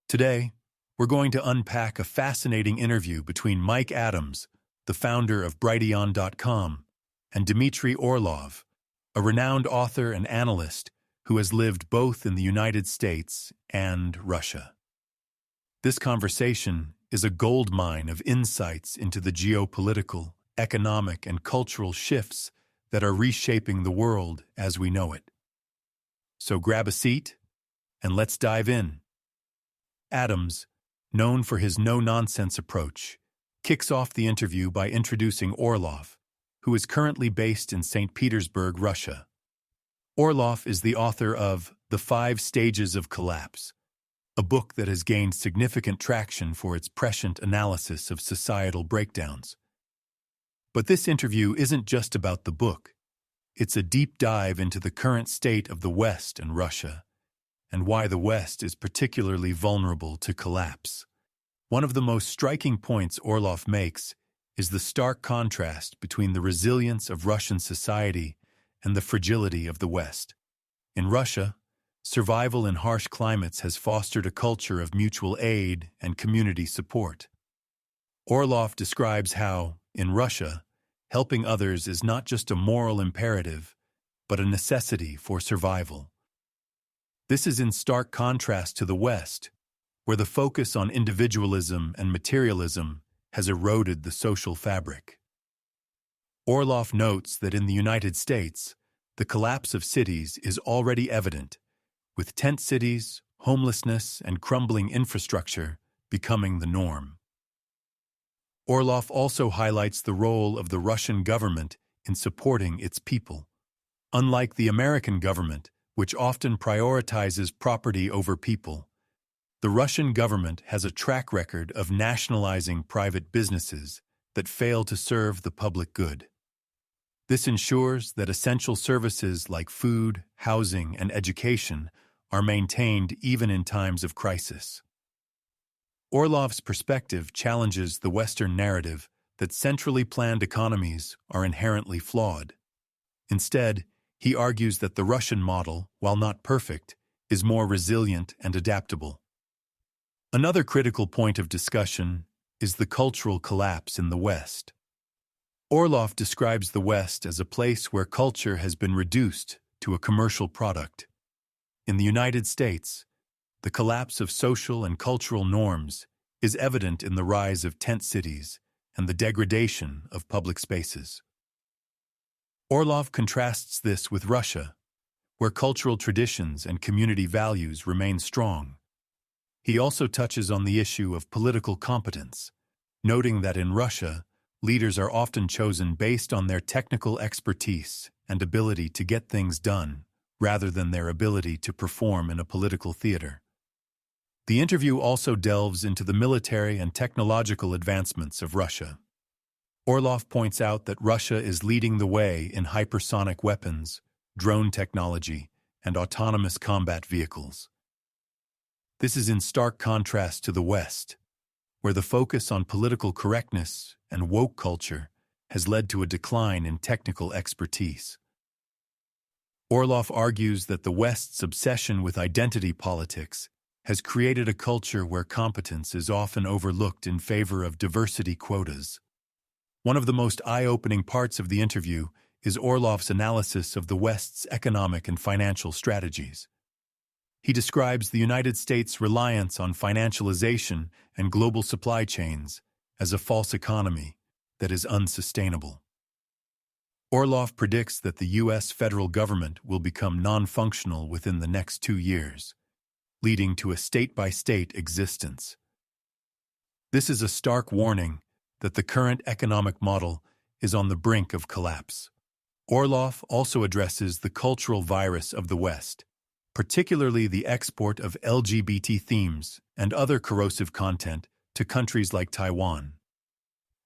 Today, we're going to unpack a fascinating interview between Mike Adams, the founder of BrightLearn.com, and Dmitry Orlov, a renowned author and analyst who has lived both in the United States and Russia. This conversation is a goldmine of insights into the geopolitical, economic, and cultural shifts that are reshaping the world as we know it. So grab a seat and let's dive in. Adams, known for his no-nonsense approach, kicks off the interview by introducing Orlov, who is currently based in St. Petersburg, Russia. Orlov is the author of The 5 Stages of Collapse, a book that has gained significant traction for its prescient analysis of societal breakdowns. But this interview isn't just about the book. It's a deep dive into the current state of the West and Russia, and why the West is particularly vulnerable to collapse. One of the most striking points Orlov makes is the stark contrast between the resilience of Russian society and the fragility of the West. In Russia, survival in harsh climates has fostered a culture of mutual aid and community support. Orlov describes how, in Russia, helping others is not just a moral imperative, but a necessity for survival. This is in stark contrast to the West, where the focus on individualism and materialism has eroded the social fabric. Orlov notes that in the United States, the collapse of cities is already evident, with tent cities, homelessness, and crumbling infrastructure becoming the norm. Orlov also highlights the role of the Russian government in supporting its people. Unlike the American government, which often prioritizes property over people, the Russian government has a track record of nationalizing private businesses that fail to serve the public good. This ensures that essential services like food, housing, and education are maintained even in times of crisis. Orlov's perspective challenges the Western narrative that centrally planned economies are inherently flawed. Instead, he argues that the Russian model, while not perfect, is more resilient and adaptable. Another critical point of discussion is the cultural collapse in the West. Orlov describes the West as a place where culture has been reduced to a commercial product. In the United States, the collapse of social and cultural norms is evident in the rise of tent cities and the degradation of public spaces. Orlov contrasts this with Russia, where cultural traditions and community values remain strong. He also touches on the issue of political competence, noting that in Russia, leaders are often chosen based on their technical expertise and ability to get things done, rather than their ability to perform in a political theater. The interview also delves into the military and technological advancements of Russia. Orlov points out that Russia is leading the way in hypersonic weapons, drone technology, and autonomous combat vehicles. This is in stark contrast to the West, where the focus on political correctness and woke culture has led to a decline in technical expertise. Orlov argues that the West's obsession with identity politics has created a culture where competence is often overlooked in favor of diversity quotas. One of the most eye-opening parts of the interview is Orlov's analysis of the West's economic and financial strategies. He describes the United States' reliance on financialization and global supply chains as a false economy that is unsustainable. Orlov predicts that the U.S. federal government will become non-functional within the next 2 years, leading to a state-by-state existence. This is a stark warning that the current economic model is on the brink of collapse. Orlov also addresses the cultural virus of the West, particularly the export of LGBT themes and other corrosive content to countries like Taiwan.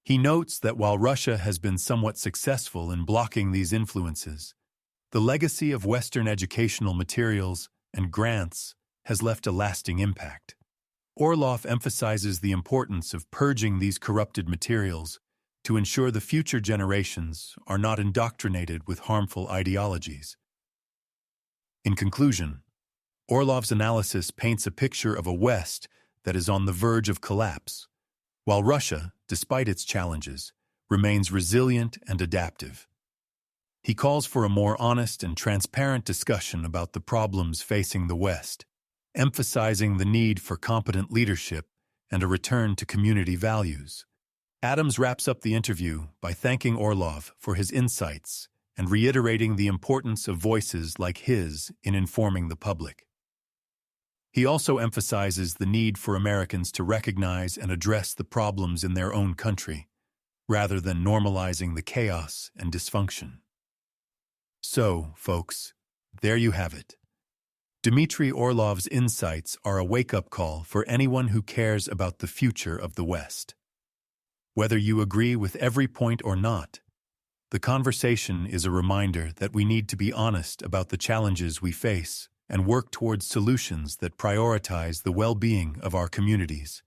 He notes that while Russia has been somewhat successful in blocking these influences, the legacy of Western educational materials and grants has left a lasting impact. Orlov emphasizes the importance of purging these corrupted materials to ensure the future generations are not indoctrinated with harmful ideologies. In conclusion, Orlov's analysis paints a picture of a West that is on the verge of collapse, while Russia, despite its challenges, remains resilient and adaptive. He calls for a more honest and transparent discussion about the problems facing the West, emphasizing the need for competent leadership and a return to community values. Adams wraps up the interview by thanking Orlov for his insights and reiterating the importance of voices like his in informing the public. He also emphasizes the need for Americans to recognize and address the problems in their own country, rather than normalizing the chaos and dysfunction. So, folks, there you have it. Dmitry Orlov's insights are a wake-up call for anyone who cares about the future of the West. Whether you agree with every point or not, the conversation is a reminder that we need to be honest about the challenges we face and work towards solutions that prioritize the well-being of our communities.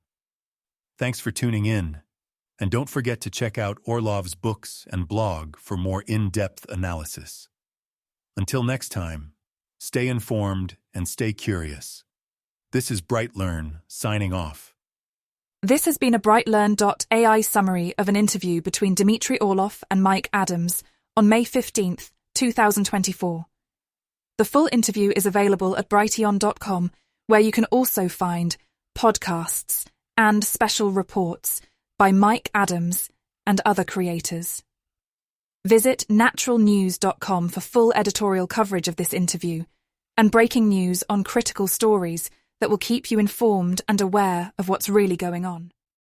Thanks for tuning in, and don't forget to check out Orlov's books and blog for more in-depth analysis. Until next time, stay informed and stay curious. This is BrightLearn signing off. This has been a BrightLearn.ai summary of an interview between Dmitry Orlov and Mike Adams on May 15, 2024. The full interview is available at brighteon.com, where you can also find podcasts and special reports by Mike Adams and other creators. Visit naturalnews.com for full editorial coverage of this interview and breaking news on critical stories that will keep you informed and aware of what's really going on.